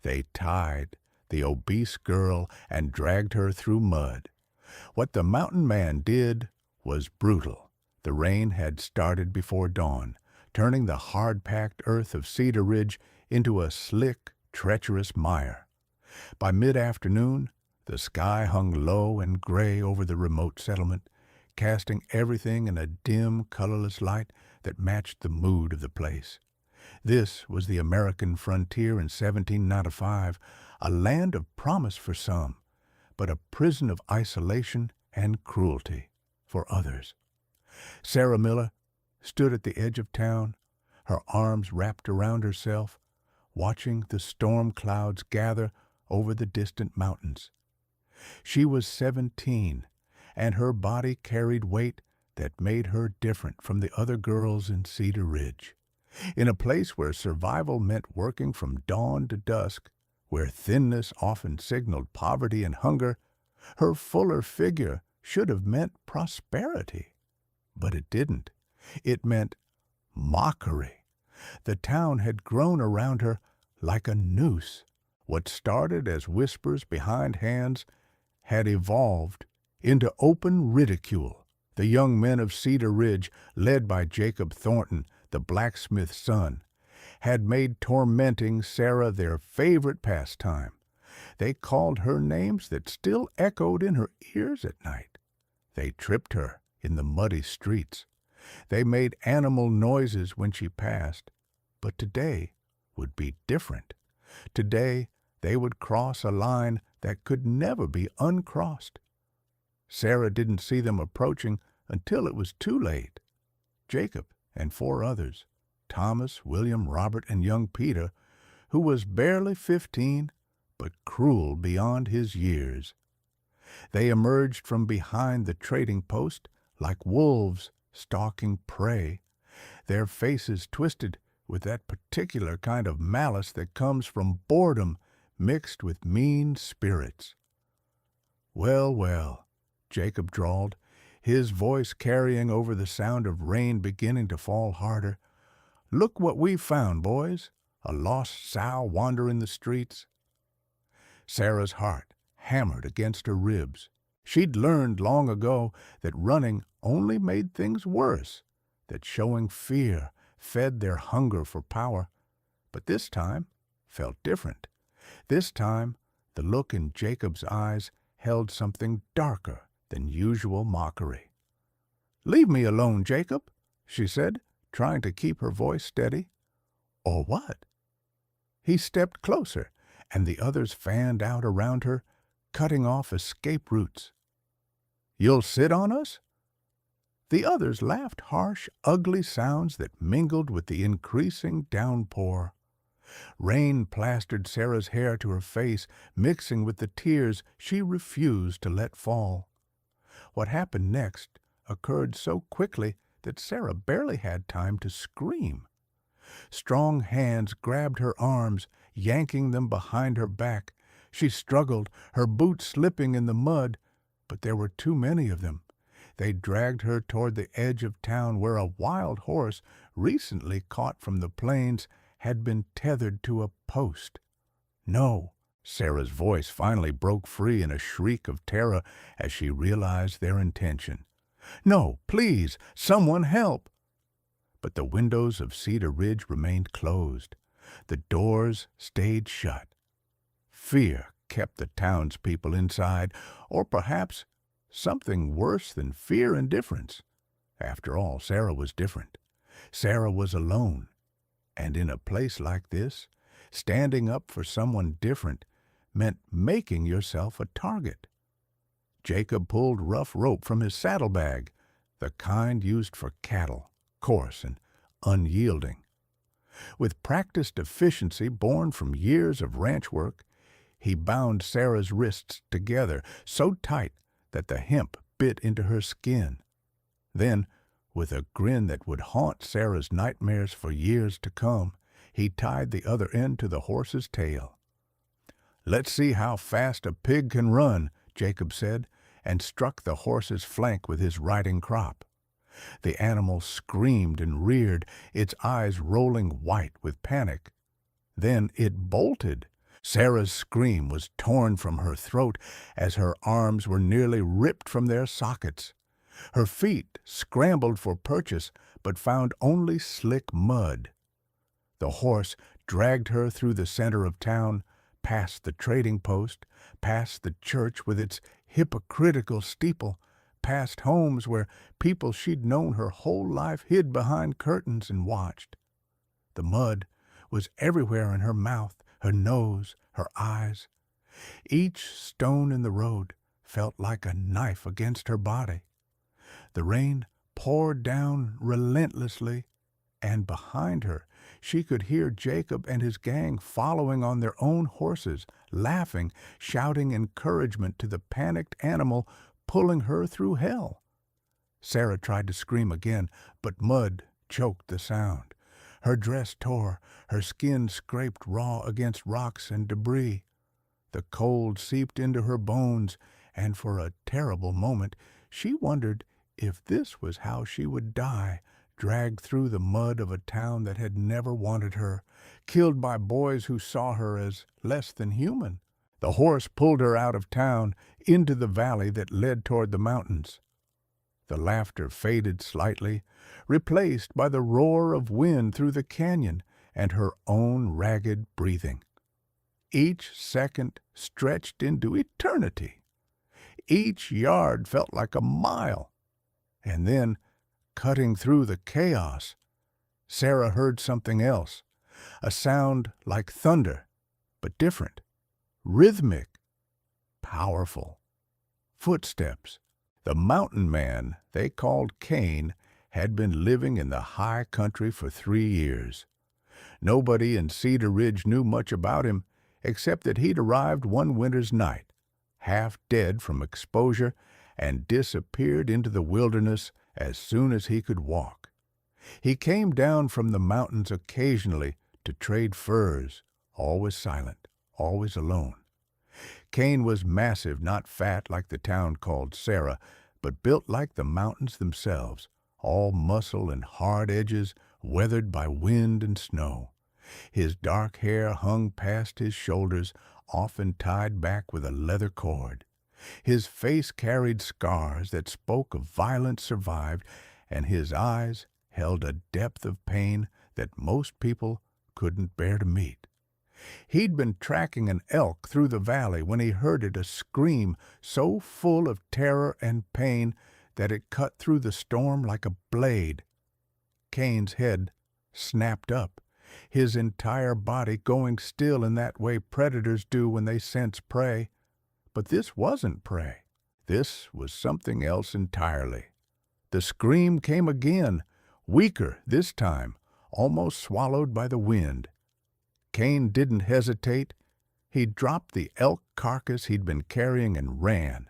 They tied the obese girl and dragged her through mud. What the mountain man did was brutal. The rain had started before dawn, turning the hard-packed earth of Cedar Ridge into a slick, treacherous mire. By mid-afternoon, the sky hung low and gray over the remote settlement, casting everything in a dim, colorless light that matched the mood of the place. This was the American frontier in 1795, a land of promise for some, but a prison of isolation and cruelty for others. Sarah Miller stood at the edge of town, her arms wrapped around herself, watching the storm clouds gather over the distant mountains. She was 17, and her body carried weight that made her different from the other girls in Cedar Ridge. In a place where survival meant working from dawn to dusk, where thinness often signaled poverty and hunger, her fuller figure should have meant prosperity. But it didn't. It meant mockery. The town had grown around her like a noose. What started as whispers behind hands had evolved into open ridicule. The young men of Cedar Ridge, led by Jacob Thornton, the blacksmith's son, had made tormenting Sarah their favorite pastime. They called her names that still echoed in her ears at night. They tripped her in the muddy streets. They made animal noises when she passed. But today would be different. Today they would cross a line that could never be uncrossed. Sarah didn't see them approaching until it was too late. Jacob and 4 others, Thomas, William, Robert, and young Peter, who was barely 15, but cruel beyond his years. They emerged from behind the trading post like wolves stalking prey, their faces twisted with that particular kind of malice that comes from boredom mixed with mean spirits. "Well, well," Jacob drawled, his voice carrying over the sound of rain beginning to fall harder. "Look what we found, boys. A lost sow wandering the streets." Sarah's heart hammered against her ribs. She'd learned long ago that running only made things worse, that showing fear fed their hunger for power. But this time felt different. This time, the look in Jacob's eyes held something darker than usual mockery. "Leave me alone, Jacob," she said, trying to keep her voice steady. "Or what?" He stepped closer, and the others fanned out around her, cutting off escape routes. "You'll sit on us?" The others laughed harsh, ugly sounds that mingled with the increasing downpour. Rain plastered Sarah's hair to her face, mixing with the tears she refused to let fall. What happened next occurred so quickly that Sarah barely had time to scream. Strong hands grabbed her arms, yanking them behind her back. She struggled, her boots slipping in the mud, but there were too many of them. They dragged her toward the edge of town where a wild horse, recently caught from the plains, had been tethered to a post. "No!" Sarah's voice finally broke free in a shriek of terror as she realized their intention. "No, please, someone help!" But the windows of Cedar Ridge remained closed. The doors stayed shut. Fear kept the townspeople inside, or perhaps something worse than fear and difference. After all, Sarah was different. Sarah was alone. And in a place like this, standing up for someone different meant making yourself a target. Jacob pulled rough rope from his saddlebag, the kind used for cattle, coarse and unyielding. With practiced efficiency born from years of ranch work, he bound Sarah's wrists together so tight that the hemp bit into her skin. Then, with a grin that would haunt Sarah's nightmares for years to come, he tied the other end to the horse's tail. "Let's see how fast a pig can run," Jacob said, and struck the horse's flank with his riding crop. The animal screamed and reared, its eyes rolling white with panic. Then it bolted, Sarah's scream was torn from her throat as her arms were nearly ripped from their sockets. Her feet scrambled for purchase, but found only slick mud. The horse dragged her through the center of town, past the trading post, past the church with its hypocritical steeple, past homes where people she'd known her whole life hid behind curtains and watched. The mud was everywhere in her mouth, her nose, her eyes. Each stone in the road felt like a knife against her body. The rain poured down relentlessly, and behind her she could hear Jacob and his gang following on their own horses, laughing, shouting encouragement to the panicked animal pulling her through hell. Sarah tried to scream again, but mud choked the sound. Her dress tore, her skin scraped raw against rocks and debris. The cold seeped into her bones, and for a terrible moment she wondered if this was how she would die, dragged through the mud of a town that had never wanted her, killed by boys who saw her as less than human. The horse pulled her out of town, into the valley that led toward the mountains. The laughter faded slightly, replaced by the roar of wind through the canyon and her own ragged breathing. Each second stretched into eternity. Each yard felt like a mile. And then, cutting through the chaos, Sarah heard something else, a sound like thunder, but different, rhythmic, powerful. Footsteps. The mountain man they called Cain had been living in the high country for 3 years. Nobody in Cedar Ridge knew much about him, except that he'd arrived one winter's night, half dead from exposure, and disappeared into the wilderness as soon as he could walk. He came down from the mountains occasionally to trade furs, always silent, always alone. Cain was massive, not fat like the town called Sarah, but built like the mountains themselves, all muscle and hard edges, weathered by wind and snow. His dark hair hung past his shoulders, often tied back with a leather cord. His face carried scars that spoke of violence survived, and his eyes held a depth of pain that most people couldn't bear to meet. He'd been tracking an elk through the valley when he heard it, a scream so full of terror and pain that it cut through the storm like a blade. Cain's head snapped up, his entire body going still in that way predators do when they sense prey. But this wasn't prey. This was something else entirely. The scream came again, weaker this time, almost swallowed by the wind. Cain didn't hesitate. He dropped the elk carcass he'd been carrying and ran.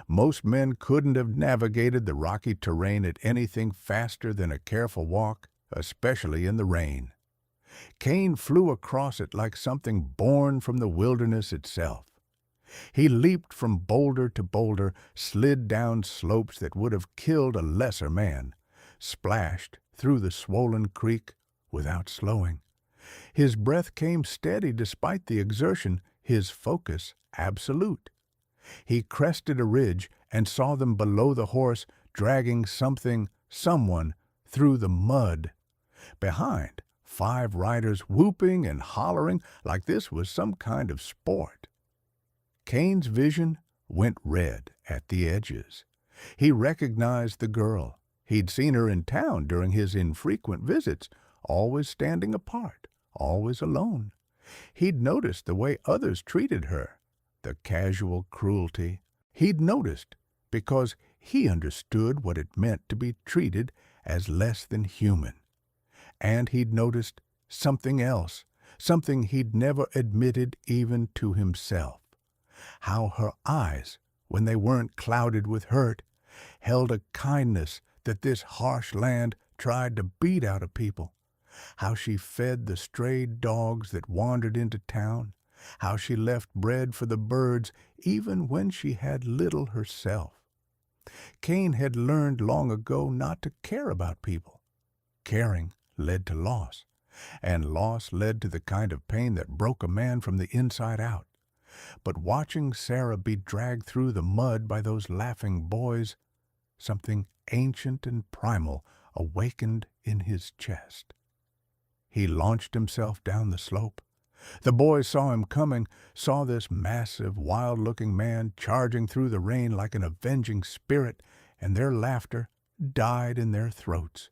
Most men couldn't have navigated the rocky terrain at anything faster than a careful walk, especially in the rain. Cain flew across it like something born from the wilderness itself. He leaped from boulder to boulder, slid down slopes that would have killed a lesser man, splashed through the swollen creek without slowing. His breath came steady despite the exertion, his focus absolute. He crested a ridge and saw them below the horse, dragging someone through the mud. Behind, 5 riders whooping and hollering like this was some kind of sport. Cain's vision went red at the edges. He recognized the girl. He'd seen her in town during his infrequent visits, always standing apart, always alone. He'd noticed the way others treated her, the casual cruelty. He'd noticed because he understood what it meant to be treated as less than human. And he'd noticed something else, something he'd never admitted even to himself. How her eyes, when they weren't clouded with hurt, held a kindness that this harsh land tried to beat out of people. How she fed the strayed dogs that wandered into town. How she left bread for the birds even when she had little herself. Cain had learned long ago not to care about people. Caring led to loss. and loss led to the kind of pain that broke a man from the inside out. But watching Sarah be dragged through the mud by those laughing boys, something ancient and primal awakened in his chest. He launched himself down the slope. The boys saw him coming, saw this massive, wild-looking man charging through the rain like an avenging spirit, and their laughter died in their throats.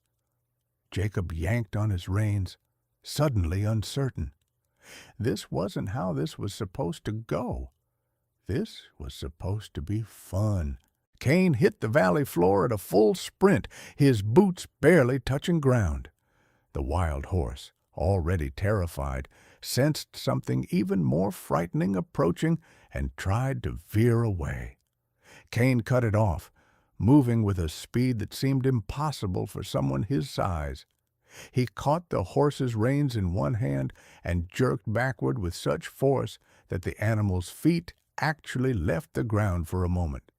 Jacob yanked on his reins, suddenly uncertain. This wasn't how this was supposed to go. This was supposed to be fun. Cain hit the valley floor at a full sprint, his boots barely touching ground. The wild horse, already terrified, sensed something even more frightening approaching and tried to veer away. Cain cut it off, moving with a speed that seemed impossible for someone his size. He caught the horse's reins in one hand and jerked backward with such force that the animal's feet actually left the ground for a moment.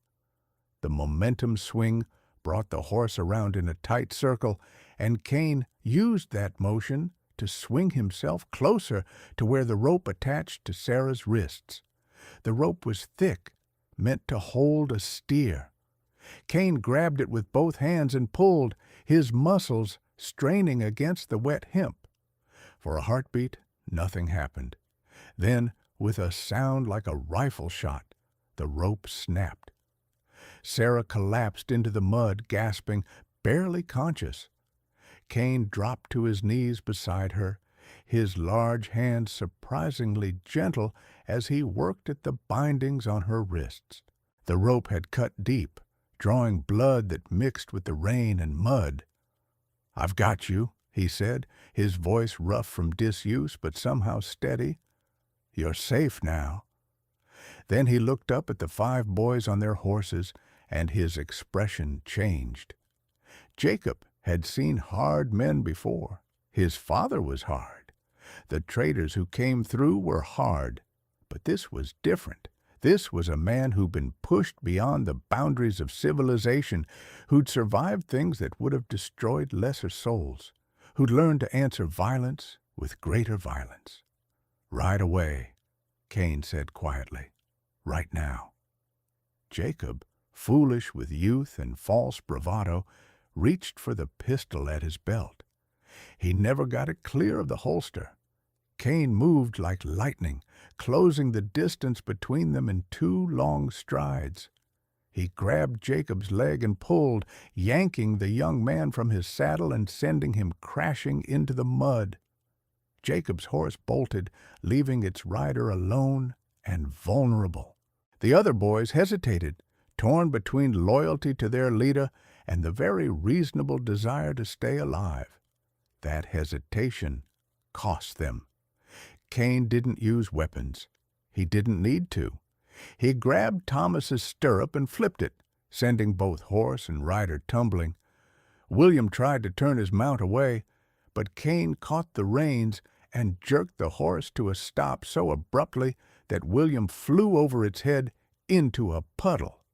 The momentum swing brought the horse around in a tight circle, and Cain used that motion to swing himself closer to where the rope attached to Sarah's wrists. The rope was thick, meant to hold a steer. Cain grabbed it with both hands and pulled, his muscles straining against the wet hemp. For a heartbeat, nothing happened. Then, with a sound like a rifle shot, the rope snapped. Sarah collapsed into the mud, gasping, barely conscious. Cain dropped to his knees beside her, his large hands surprisingly gentle as he worked at the bindings on her wrists. The rope had cut deep, drawing blood that mixed with the rain and mud. "I've got you," he said, his voice rough from disuse but somehow steady. "You're safe now." Then he looked up at the 5 boys on their horses, and his expression changed. Jacob had seen hard men before. His father was hard. The traders who came through were hard. But this was different. This was a man who'd been pushed beyond the boundaries of civilization, who'd survived things that would have destroyed lesser souls, who'd learned to answer violence with greater violence. "Right away," Cain said quietly. "Right now." Jacob, foolish with youth and false bravado, reached for the pistol at his belt. He never got it clear of the holster. Cain moved like lightning, closing the distance between them in 2 long strides. He grabbed Jacob's leg and pulled, yanking the young man from his saddle and sending him crashing into the mud. Jacob's horse bolted, leaving its rider alone and vulnerable. The other boys hesitated, torn between loyalty to their leader and the very reasonable desire to stay alive. That hesitation cost them. Cain didn't use weapons. He didn't need to. He grabbed Thomas's stirrup and flipped it, sending both horse and rider tumbling. William tried to turn his mount away, but Cain caught the reins and jerked the horse to a stop so abruptly that William flew over its head into a puddle.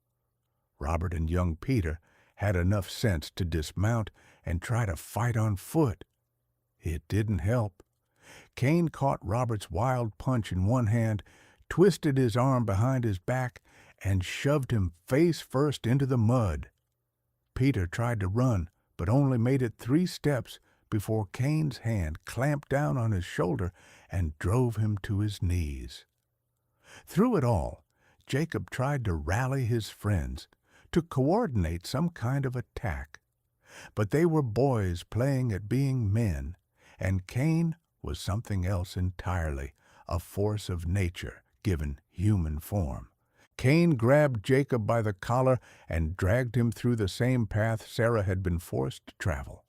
Robert and young Peter had enough sense to dismount and try to fight on foot. It didn't help. Cain caught Robert's wild punch in one hand, twisted his arm behind his back, and shoved him face first into the mud. Peter tried to run, but only made it 3 steps before Cain's hand clamped down on his shoulder and drove him to his knees. Through it all, Jacob tried to rally his friends, to coordinate some kind of attack. But they were boys playing at being men, and Cain was something else entirely, a force of nature given human form. Cain grabbed Jacob by the collar and dragged him through the same path Sarah had been forced to travel.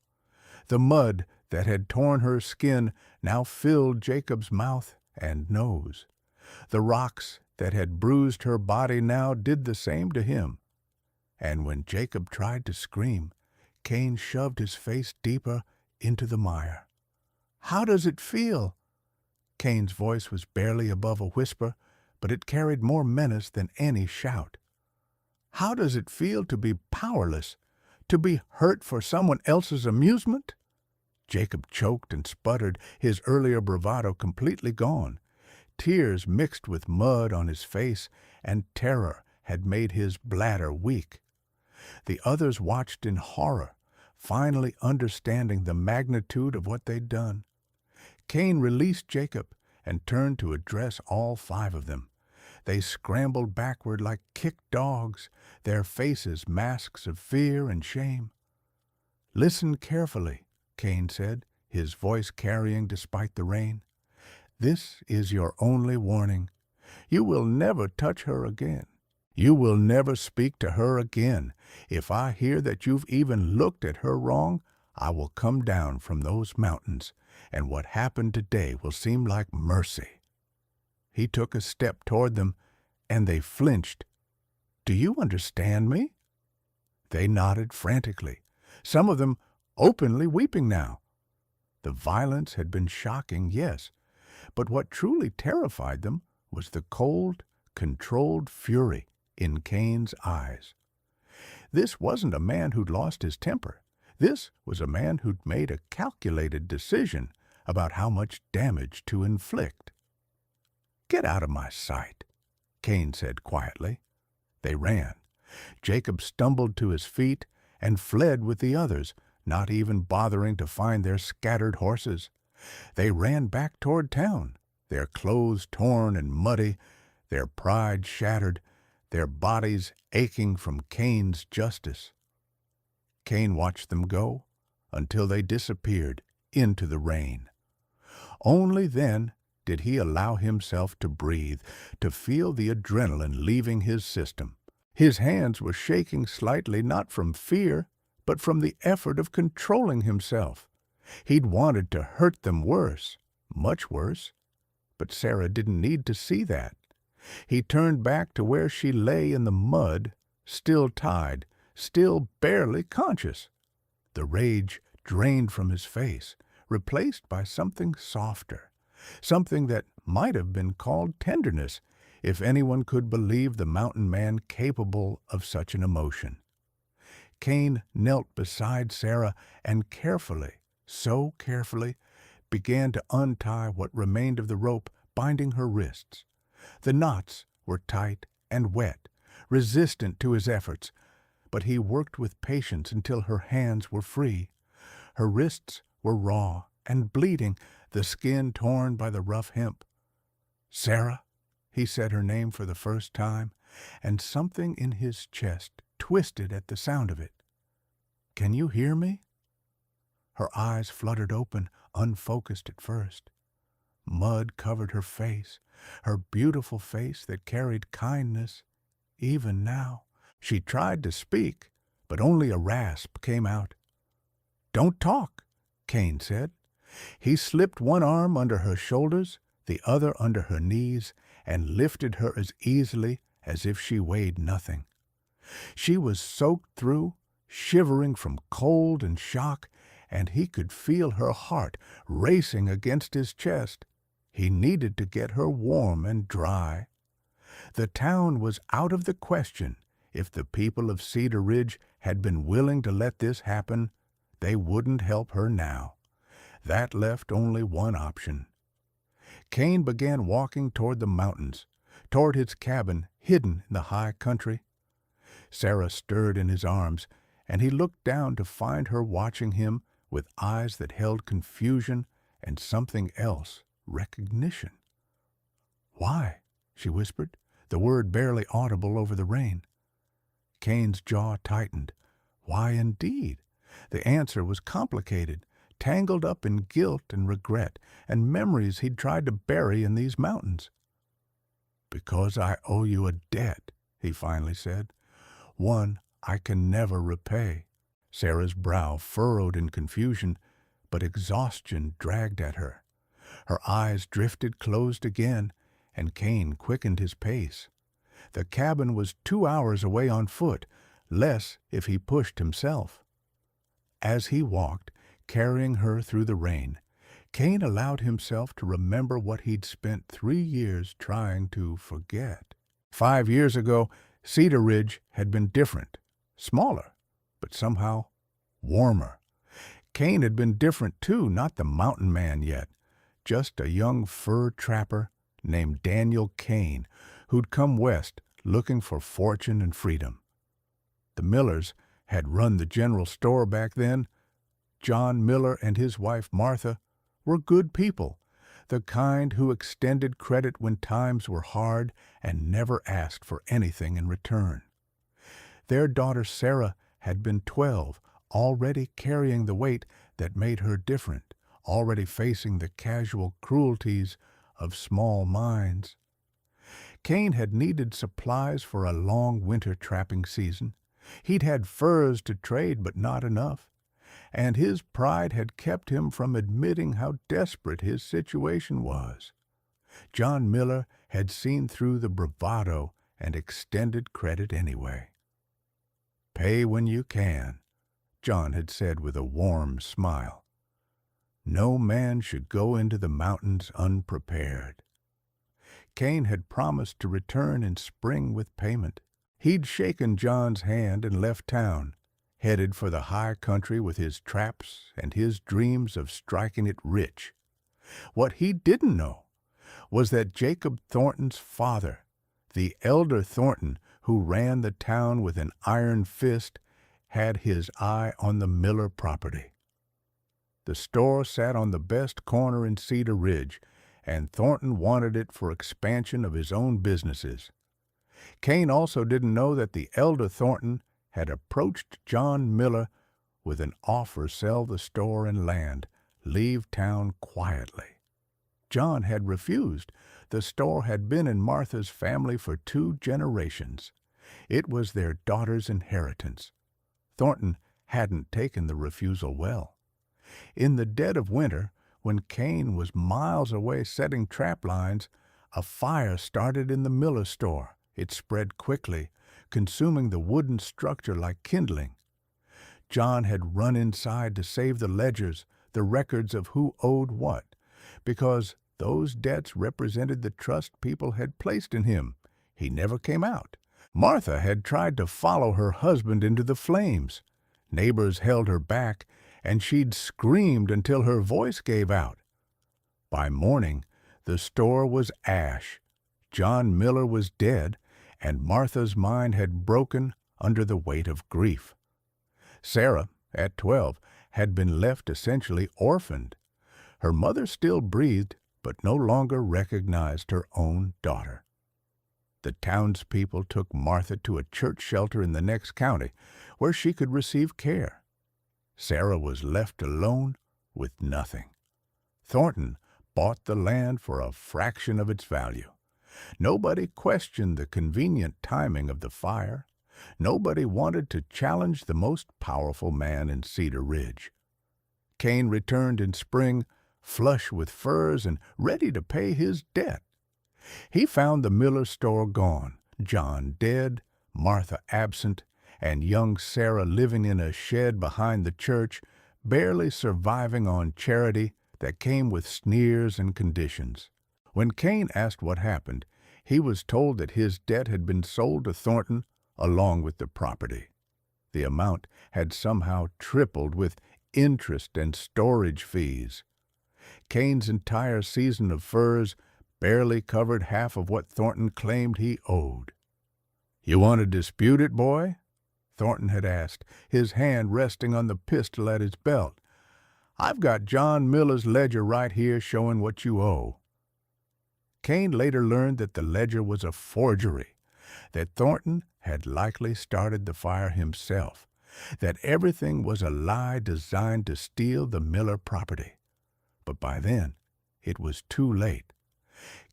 The mud that had torn her skin now filled Jacob's mouth and nose. The rocks that had bruised her body now did the same to him. And when Jacob tried to scream, Cain shoved his face deeper into the mire. "How does it feel?" Cain's voice was barely above a whisper, but it carried more menace than any shout. "How does it feel to be powerless, to be hurt for someone else's amusement?" Jacob choked and sputtered, his earlier bravado completely gone. Tears mixed with mud on his face, and terror had made his bladder weak. The others watched in horror, finally understanding the magnitude of what they'd done. Cain released Jacob and turned to address all 5 of them. They scrambled backward like kicked dogs, their faces masks of fear and shame. "Listen carefully," Cain said, his voice carrying despite the rain. "This is your only warning. You will never touch her again. You will never speak to her again. If I hear that you've even looked at her wrong, I will come down from those mountains, and what happened today will seem like mercy." He took a step toward them, and they flinched. "Do you understand me?" They nodded frantically, some of them openly weeping now. The violence had been shocking, yes, but what truly terrified them was the cold, controlled fury in Cain's eyes. This wasn't a man who'd lost his temper. This was a man who'd made a calculated decision about how much damage to inflict. "Get out of my sight," Cain said quietly. They ran. Jacob stumbled to his feet and fled with the others, not even bothering to find their scattered horses. They ran back toward town, their clothes torn and muddy, their pride shattered, their bodies aching from Cain's justice. Cain watched them go until they disappeared into the rain. Only then did he allow himself to breathe, to feel the adrenaline leaving his system. His hands were shaking slightly, not from fear, but from the effort of controlling himself. He'd wanted to hurt them worse, much worse, but Sarah didn't need to see that. He turned back to where she lay in the mud, still tied, still barely conscious. The rage drained from his face, replaced by something softer, something that might have been called tenderness, if anyone could believe the mountain man capable of such an emotion. Cain knelt beside Sarah and carefully, so carefully, began to untie what remained of the rope binding her wrists. The knots were tight and wet, resistant to his efforts, but he worked with patience until her hands were free. Her wrists were raw and bleeding, the skin torn by the rough hemp. "Sarah," he said her name for the first time, and something in his chest twisted at the sound of it. "Can you hear me?" Her eyes fluttered open, unfocused at first. Mud covered her face, her beautiful face that carried kindness, even now. She tried to speak, but only a rasp came out. "Don't talk," Cain said. He slipped one arm under her shoulders, the other under her knees, and lifted her as easily as if she weighed nothing. She was soaked through, shivering from cold and shock, and he could feel her heart racing against his chest. He needed to get her warm and dry. The town was out of the question. If the people of Cedar Ridge had been willing to let this happen, they wouldn't help her now. That left only one option. Cain began walking toward the mountains, toward his cabin hidden in the high country. Sarah stirred in his arms, and he looked down to find her watching him with eyes that held confusion and something else, recognition. "Why?" she whispered, the word barely audible over the rain. Cain's jaw tightened. Why indeed? The answer was complicated, tangled up in guilt and regret, and memories he'd tried to bury in these mountains. "Because I owe you a debt," he finally said. "One I can never repay." Sarah's brow furrowed in confusion, but exhaustion dragged at her. Her eyes drifted closed again, and Cain quickened his pace. The cabin was 2 hours away on foot, less if he pushed himself. As he walked, carrying her through the rain, Cain allowed himself to remember what he'd spent 3 years trying to forget. 5 years ago, Cedar Ridge had been different, smaller, but somehow warmer. Kane had been different too, not the mountain man yet, just a young fur trapper named Daniel Kane who'd come west looking for fortune and freedom. The Millers had run the general store back then. John Miller and his wife Martha were good people, the kind who extended credit when times were hard and never asked for anything in return. Their daughter Sarah had been 12, already carrying the weight that made her different, already facing the casual cruelties of small minds. Kane had needed supplies for a long winter trapping season. He'd had furs to trade, but not enough, and his pride had kept him from admitting how desperate his situation was. John Miller had seen through the bravado and extended credit anyway. "Pay when you can," John had said with a warm smile. "No man should go into the mountains unprepared." Kane had promised to return in spring with payment. He'd shaken John's hand and left town, headed for the high country with his traps and his dreams of striking it rich. What he didn't know was that Jacob Thornton's father, the elder Thornton who ran the town with an iron fist, had his eye on the Miller property. The store sat on the best corner in Cedar Ridge, and Thornton wanted it for expansion of his own businesses. Kane also didn't know that the elder Thornton had approached John Miller with an offer to sell the store and land, leave town quietly. John had refused. The store had been in Martha's family for 2 generations. It was their daughter's inheritance. Thornton hadn't taken the refusal well. In the dead of winter, when Kane was miles away setting trap lines, a fire started in the Miller store. It spread quickly, consuming the wooden structure like kindling. John had run inside to save the ledgers, the records of who owed what, because those debts represented the trust people had placed in him. He never came out. Martha had tried to follow her husband into the flames. Neighbors held her back, and she'd screamed until her voice gave out. By morning, the store was ash. John Miller was dead, and Martha's mind had broken under the weight of grief. Sarah, at 12, had been left essentially orphaned. Her mother still breathed, but no longer recognized her own daughter. The townspeople took Martha to a church shelter in the next county, where she could receive care. Sarah was left alone with nothing. Thornton bought the land for a fraction of its value. Nobody questioned the convenient timing of the fire. Nobody wanted to challenge the most powerful man in Cedar Ridge. Kane returned in spring, flush with furs and ready to pay his debt. He found the Miller store gone, John dead, Martha absent, and young Sarah living in a shed behind the church, barely surviving on charity that came with sneers and conditions. When Kane asked what happened, he was told that his debt had been sold to Thornton along with the property. The amount had somehow tripled with interest and storage fees. Kane's entire season of furs barely covered half of what Thornton claimed he owed. "You want to dispute it, boy?" Thornton had asked, his hand resting on the pistol at his belt. "I've got John Miller's ledger right here showing what you owe." Kane later learned that the ledger was a forgery, that Thornton had likely started the fire himself, that everything was a lie designed to steal the Miller property. But by then, it was too late.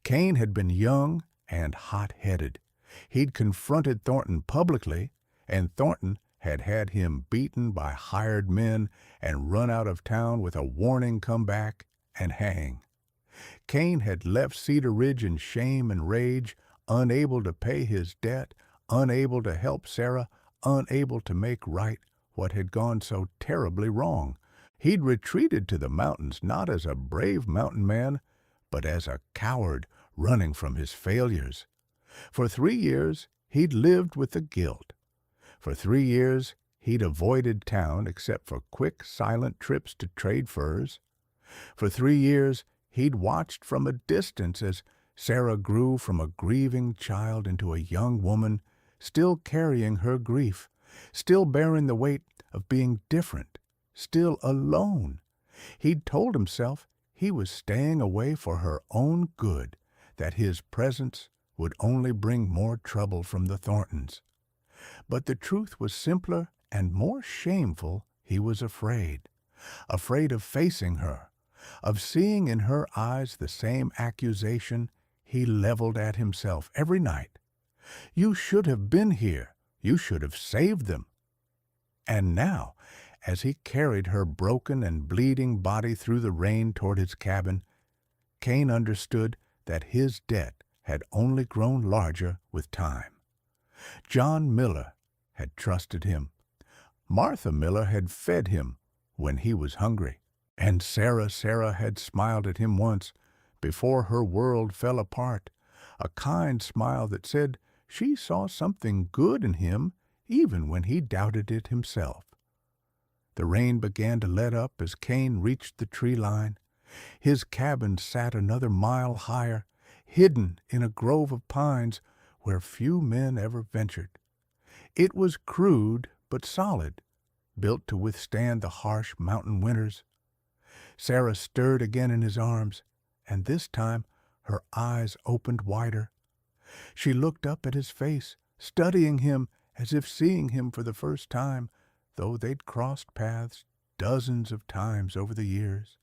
Kane had been young and hot-headed. He'd confronted Thornton publicly, and Thornton had had him beaten by hired men and run out of town with a warning come back and hang. Kane had left Cedar Ridge in shame and rage, unable to pay his debt, unable to help Sarah, unable to make right what had gone so terribly wrong. He'd retreated to the mountains not as a brave mountain man, but as a coward running from his failures. For 3 years, he'd lived with the guilt. For 3 years, he'd avoided town except for quick, silent trips to trade furs. For 3 years, he'd watched from a distance as Sarah grew from a grieving child into a young woman, still carrying her grief, still bearing the weight of being different, still alone. He'd told himself he was staying away for her own good, that his presence would only bring more trouble from the Thorntons. But the truth was simpler and more shameful. He was afraid of facing her, of seeing in her eyes the same accusation he leveled at himself every night. You should have been here. You should have saved them. And now, as he carried her broken and bleeding body through the rain toward his cabin, Cain understood that his debt had only grown larger with time. John Miller had trusted him. Martha Miller had fed him when he was hungry. And Sarah had smiled at him once, before her world fell apart, a kind smile that said she saw something good in him even when he doubted it himself. The rain began to let up as Cain reached the tree line. His cabin sat another mile higher, hidden in a grove of pines where few men ever ventured. It was crude but solid, built to withstand the harsh mountain winters. Sarah stirred again in his arms, and this time her eyes opened wider. She looked up at his face, studying him as if seeing him for the first time, though they'd crossed paths dozens of times over the years.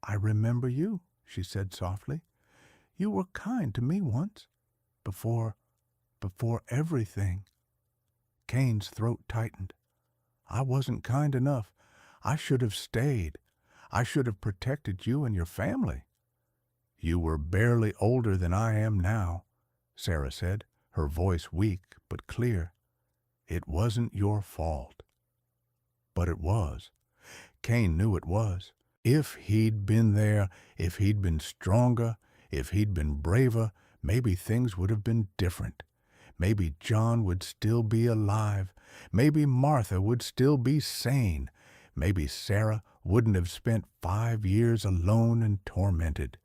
"I remember you," she said softly. "You were kind to me once, before everything." Cain's throat tightened. "I wasn't kind enough. I should have stayed. I should have protected you and your family." "You were barely older than I am now," Sarah said, her voice weak but clear. "It wasn't your fault." But it was. Cain knew it was. If he'd been there, if he'd been stronger, if he'd been braver, maybe things would have been different. Maybe John would still be alive. Maybe Martha would still be sane. Maybe Sarah wouldn't have spent 5 years alone and tormented.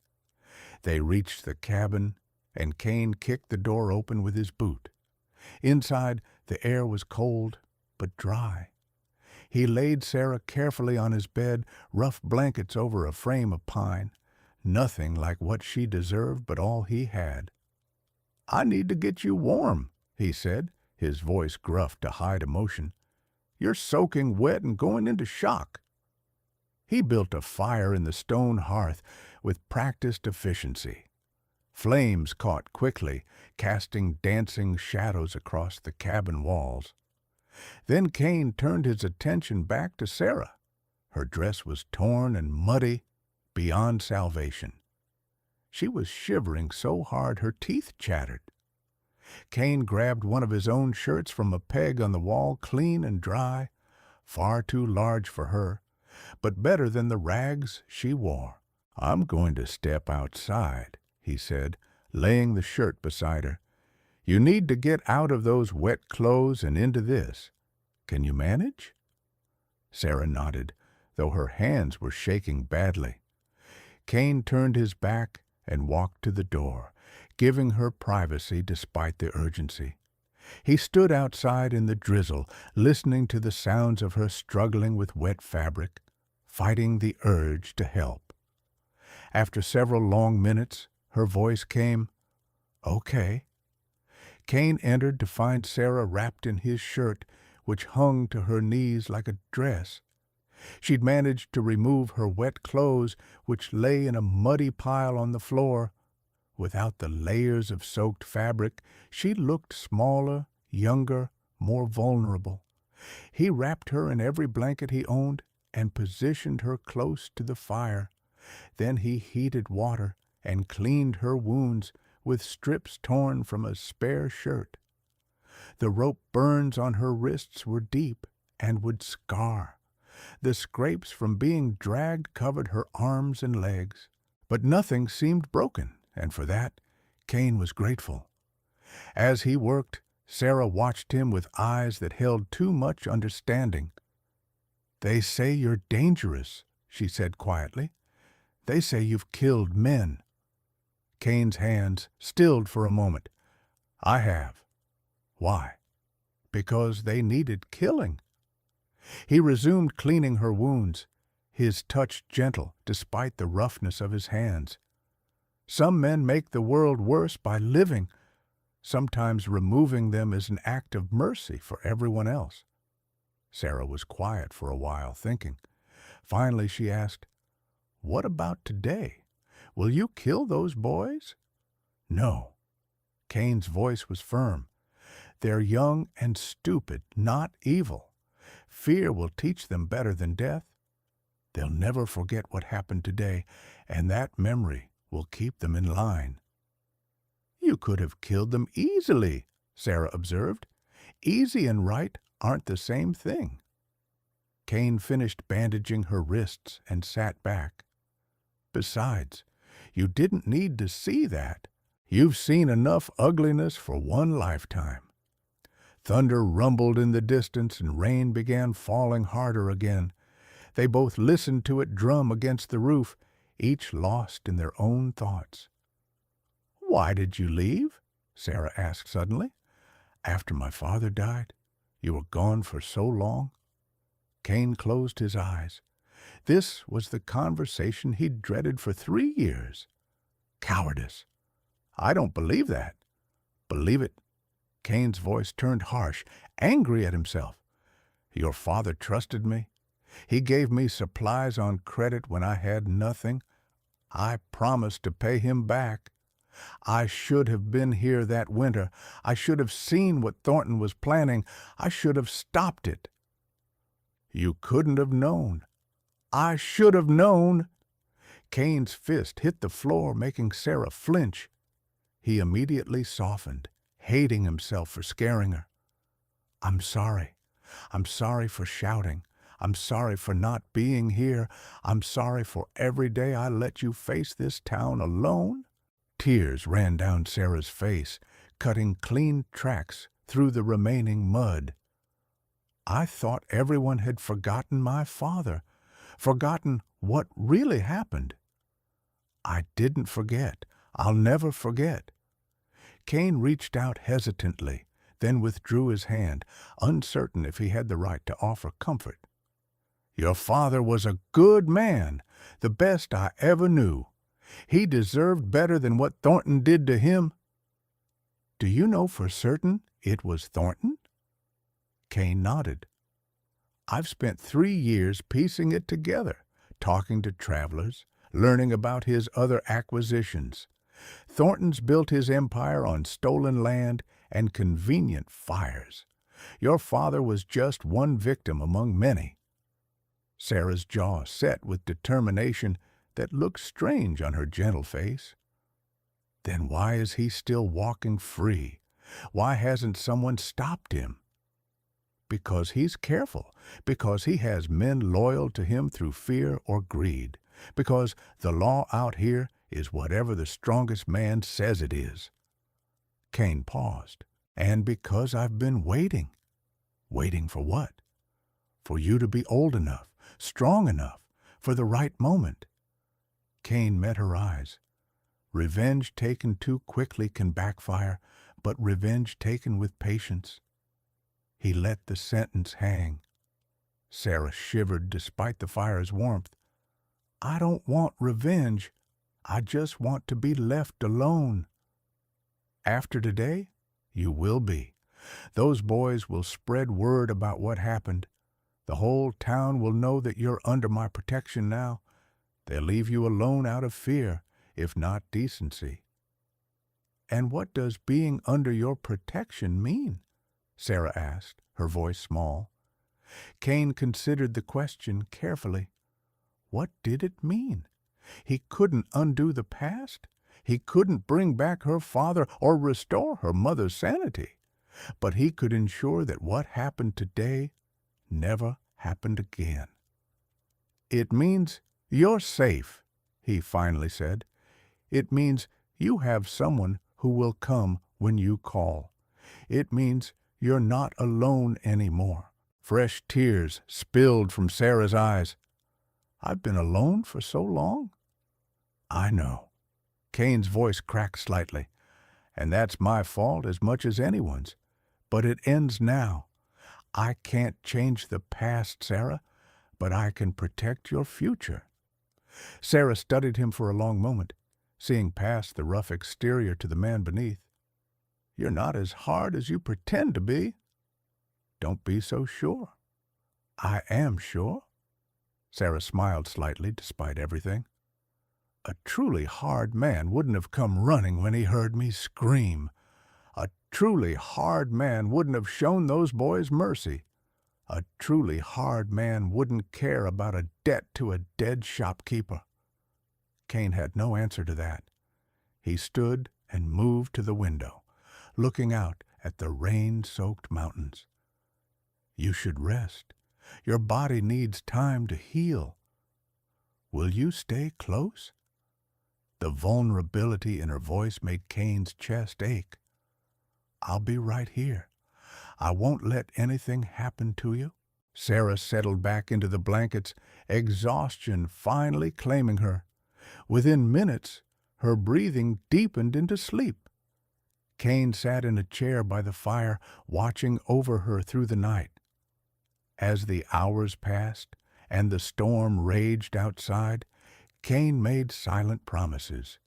They reached the cabin, and Cain kicked the door open with his boot. Inside, the air was cold but dry. He laid Sarah carefully on his bed, rough blankets over a frame of pine. Nothing like what she deserved, but all he had. "I need to get you warm," he said, his voice gruff to hide emotion. "You're soaking wet and going into shock." He built a fire in the stone hearth with practiced efficiency. Flames caught quickly, casting dancing shadows across the cabin walls. Then Cain turned his attention back to Sarah. Her dress was torn and muddy beyond salvation. She was shivering so hard her teeth chattered. Cain grabbed one of his own shirts from a peg on the wall, clean and dry, far too large for her, but better than the rags she wore. "I'm going to step outside," he said, laying the shirt beside her. "You need to get out of those wet clothes and into this. Can you manage?" Sarah nodded, though her hands were shaking badly. Cain turned his back and walked to the door, giving her privacy despite the urgency. He stood outside in the drizzle, listening to the sounds of her struggling with wet fabric, fighting the urge to help. After several long minutes, her voice came, "Okay." Cain entered to find Sarah wrapped in his shirt, which hung to her knees like a dress. She'd managed to remove her wet clothes, which lay in a muddy pile on the floor. Without the layers of soaked fabric, she looked smaller, younger, more vulnerable. He wrapped her in every blanket he owned and positioned her close to the fire. Then he heated water and cleaned her wounds with strips torn from a spare shirt. The rope burns on her wrists were deep and would scar. The scrapes from being dragged covered her arms and legs. But nothing seemed broken, and for that Cain was grateful. As he worked, Sarah watched him with eyes that held too much understanding. "They say you're dangerous," she said quietly. "They say you've killed men." Cain's hands stilled for a moment. "I have." "Why?" "Because they needed killing." He resumed cleaning her wounds, his touch gentle despite the roughness of his hands. "Some men make the world worse by living. Sometimes removing them is an act of mercy for everyone else." Sarah was quiet for a while, thinking. Finally she asked, "What about today? Will you kill those boys?" "No." Cain's voice was firm. "They're young and stupid, not evil. Fear will teach them better than death. They'll never forget what happened today, and that memory will keep them in line." "You could have killed them easily," Sarah observed. "Easy and right aren't the same thing." Cain finished bandaging her wrists and sat back. "Besides, you didn't need to see that. You've seen enough ugliness for one lifetime." Thunder rumbled in the distance and rain began falling harder again. They both listened to it drum against the roof, each lost in their own thoughts. "Why did you leave?" Sarah asked suddenly. "After my father died? You were gone for so long?" Cain closed his eyes. This was the conversation he'd dreaded for 3 years. "Cowardice." "I don't believe that." "Believe it." Cain's voice turned harsh, angry at himself. "Your father trusted me. He gave me supplies on credit when I had nothing. I promised to pay him back. I should have been here that winter. I should have seen what Thornton was planning. I should have stopped it." "You couldn't have known." "I should have known." Cain's fist hit the floor, making Sarah flinch. He immediately softened, hating himself for scaring her. "I'm sorry. I'm sorry for shouting. I'm sorry for not being here. I'm sorry for every day I let you face this town alone." Tears ran down Sarah's face, cutting clean tracks through the remaining mud. "I thought everyone had forgotten my father, forgotten what really happened." "I didn't forget. I'll never forget." Cain reached out hesitantly, then withdrew his hand, uncertain if he had the right to offer comfort. "Your father was a good man, the best I ever knew. He deserved better than what Thornton did to him." "Do you know for certain it was Thornton?" Cain nodded. "I've spent 3 years piecing it together, talking to travelers, learning about his other acquisitions. Thornton's built his empire on stolen land and convenient fires. Your father was just one victim among many." Sarah's jaw set with determination that looked strange on her gentle face. "Then why is he still walking free? Why hasn't someone stopped him?" "Because he's careful, because he has men loyal to him through fear or greed, because the law out here is whatever the strongest man says it is." Cain paused. "And because I've been waiting." "Waiting for what?" "For you to be old enough, strong enough, for the right moment." Cain met her eyes. Revenge taken too quickly can backfire, but revenge taken with patience. He let the sentence hang. Sarah shivered despite the fire's warmth. "I don't want revenge. I just want to be left alone." "After today, you will be. Those boys will spread word about what happened. The whole town will know that you're under my protection now. They'll leave you alone out of fear, if not decency." "And what does being under your protection mean?" Sarah asked, her voice small. Cain considered the question carefully. What did it mean? He couldn't undo the past. He couldn't bring back her father or restore her mother's sanity. But he could ensure that what happened today never happened again. "It means you're safe," he finally said. "It means you have someone who will come when you call. It means you're not alone anymore. Fresh tears spilled from Sarah's eyes. I've been alone for so long? I know. Kane's voice cracked slightly. And that's my fault as much as anyone's. But it ends now. I can't change the past, Sarah, but I can protect your future. Sarah studied him for a long moment, seeing past the rough exterior to the man beneath. You're not as hard as you pretend to be. Don't be so sure. I am sure. Sarah smiled slightly despite everything. A truly hard man wouldn't have come running when he heard me scream. A truly hard man wouldn't have shown those boys mercy. A truly hard man wouldn't care about a debt to a dead shopkeeper. Kane had no answer to that. He stood and moved to the window, looking out at the rain-soaked mountains. You should rest. Your body needs time to heal. Will you stay close? The vulnerability in her voice made Kane's chest ache. I'll be right here. I won't let anything happen to you. Sarah settled back into the blankets, exhaustion finally claiming her. Within minutes, her breathing deepened into sleep. Kane sat in a chair by the fire, watching over her through the night. As the hours passed and the storm raged outside, Kane made silent promises.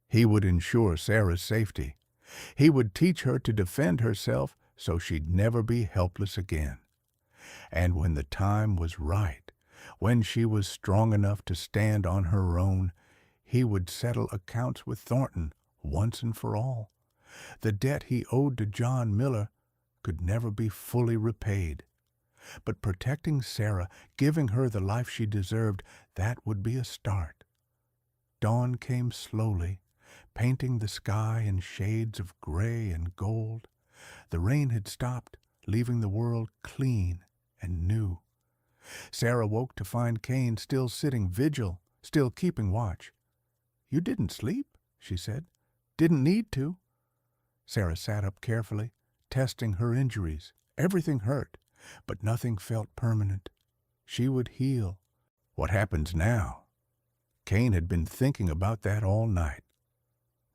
He would ensure Sarah's safety. He would teach her to defend herself so she'd never be helpless again. And when the time was right, when she was strong enough to stand on her own, he would settle accounts with Thornton once and for all. The debt he owed to John Miller could never be fully repaid. But protecting Sarah, giving her the life she deserved, that would be a start. Dawn came slowly, painting the sky in shades of gray and gold. The rain had stopped, leaving the world clean and new. Sarah woke to find Kane still sitting vigil, still keeping watch. You didn't sleep, she said. Didn't need to. Sarah sat up carefully, testing her injuries. Everything hurt, but nothing felt permanent. She would heal. What happens now? Kane had been thinking about that all night.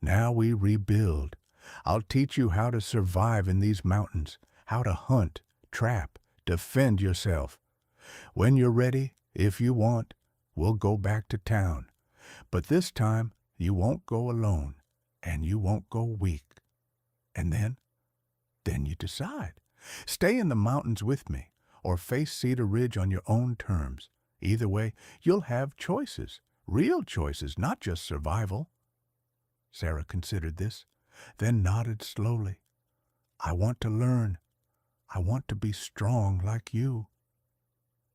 Now we rebuild. I'll teach you how to survive in these mountains, how to hunt, trap, defend yourself. When you're ready, if you want, we'll go back to town. But this time, you won't go alone, and you won't go weak. And then you decide. Stay in the mountains with me, or face Cedar Ridge on your own terms. Either way, you'll have choices. Real choices, not just survival. Sarah considered this, then nodded slowly. I want to learn. I want to be strong like you.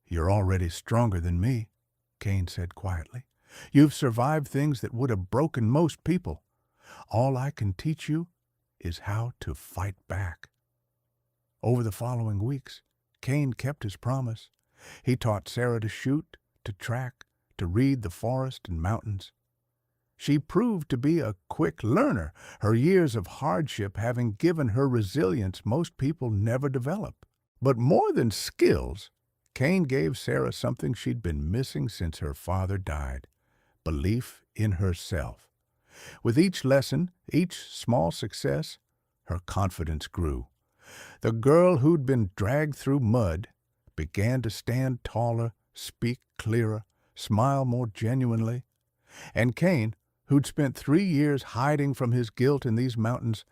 You're already stronger than me, Kane said quietly. You've survived things that would have broken most people. All I can teach you is how to fight back. Over the following weeks, Kane kept his promise. He taught Sarah to shoot, to track, to read the forest and mountains. She proved to be a quick learner, her years of hardship having given her resilience most people never develop. But more than skills, Kane gave Sarah something she'd been missing since her father died: belief in herself. With each lesson, each small success, her confidence grew. The girl who'd been dragged through mud began to stand taller, speak clearer, smile more genuinely. And Kane, who'd spent 3 years hiding from his guilt in these mountains,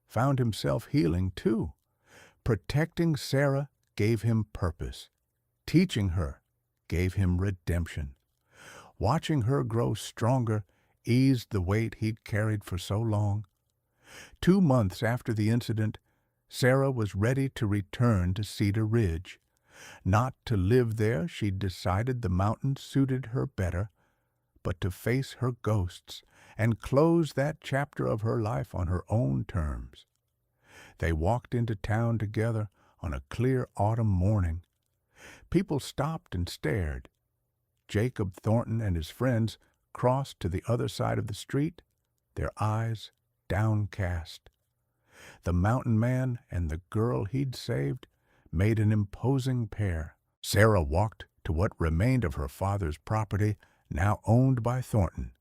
found himself healing too. Protecting Sarah gave him purpose. Teaching her gave him redemption. Watching her grow stronger eased the weight he'd carried for so long. 2 months after the incident, Sarah was ready to return to Cedar Ridge. Not to live there, she'd decided the mountains suited her better, but to face her ghosts and close that chapter of her life on her own terms. They walked into town together on a clear autumn morning. People stopped and stared. Jacob Thornton and his friends crossed to the other side of the street, their eyes downcast. The mountain man and the girl he'd saved made an imposing pair. Sarah walked to what remained of her father's property, now owned by Thornton.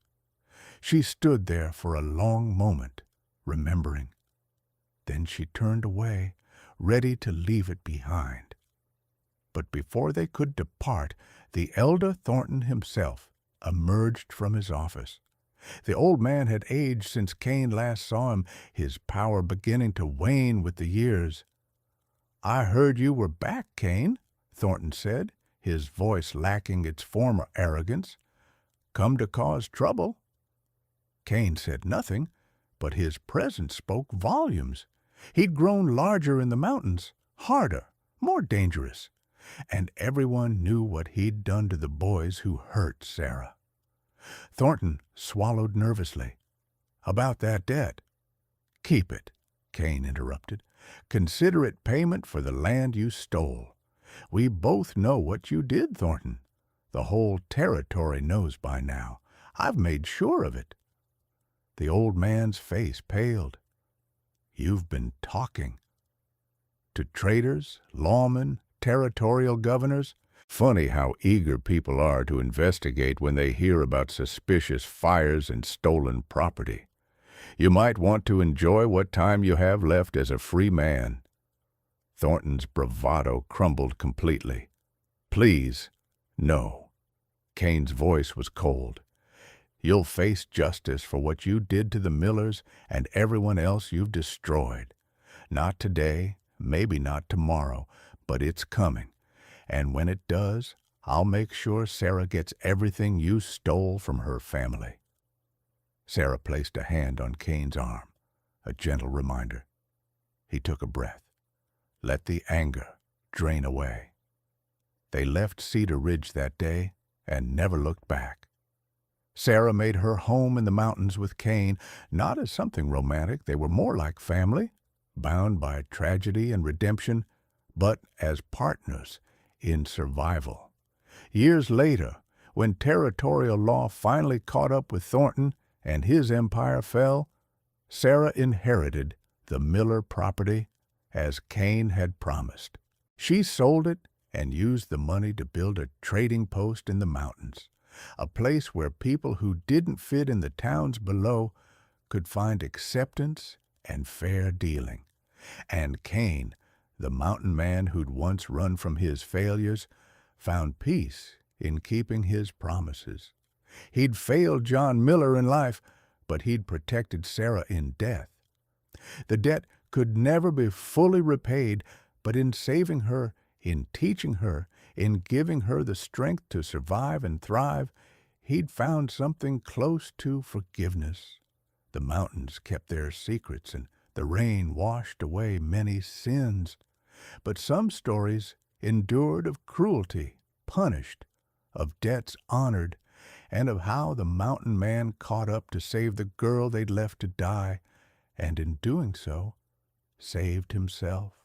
She stood there for a long moment, remembering. Then she turned away, ready to leave it behind. But before they could depart, the elder Thornton himself emerged from his office. The old man had aged since Cain last saw him, his power beginning to wane with the years. "I heard you were back, Cain," Thornton said, his voice lacking its former arrogance. "Come to cause trouble?" Cain said nothing, but his presence spoke volumes. He'd grown larger in the mountains, harder, more dangerous, and everyone knew what he'd done to the boys who hurt Sarah. Thornton swallowed nervously. "About that debt." "Keep it," Cain interrupted. "Consider it payment for the land you stole. We both know what you did, Thornton. The whole territory knows by now. I've made sure of it." The old man's face paled. "You've been talking to traders, lawmen, territorial governors? Funny how eager people are to investigate when they hear about suspicious fires and stolen property. You might want to enjoy what time you have left as a free man." Thornton's bravado crumbled completely. "Please, no." Cain's voice was cold. "You'll face justice for what you did to the Millers and everyone else you've destroyed. Not today, maybe not tomorrow, but it's coming. And when it does, I'll make sure Sarah gets everything you stole from her family." Sarah placed a hand on Cain's arm, a gentle reminder. He took a breath. Let the anger drain away. They left Cedar Ridge that day and never looked back. Sarah made her home in the mountains with Cain, not as something romantic. They were more like family, bound by tragedy and redemption, but as partners in survival. Years later, when territorial law finally caught up with Thornton and his empire fell, Sarah inherited the Miller property as Cain had promised. She sold it and used the money to build a trading post in the mountains, a place where people who didn't fit in the towns below could find acceptance and fair dealing. And Cain, the mountain man who'd once run from his failures, found peace in keeping his promises. He'd failed John Miller in life, but he'd protected Sarah in death. The debt could never be fully repaid, but in saving her, in teaching her, in giving her the strength to survive and thrive, he'd found something close to forgiveness. The mountains kept their secrets, and the rain washed away many sins. But some stories endured of cruelty, punished, of debts honored, and of how the mountain man caught up to save the girl they'd left to die, and in doing so, saved himself.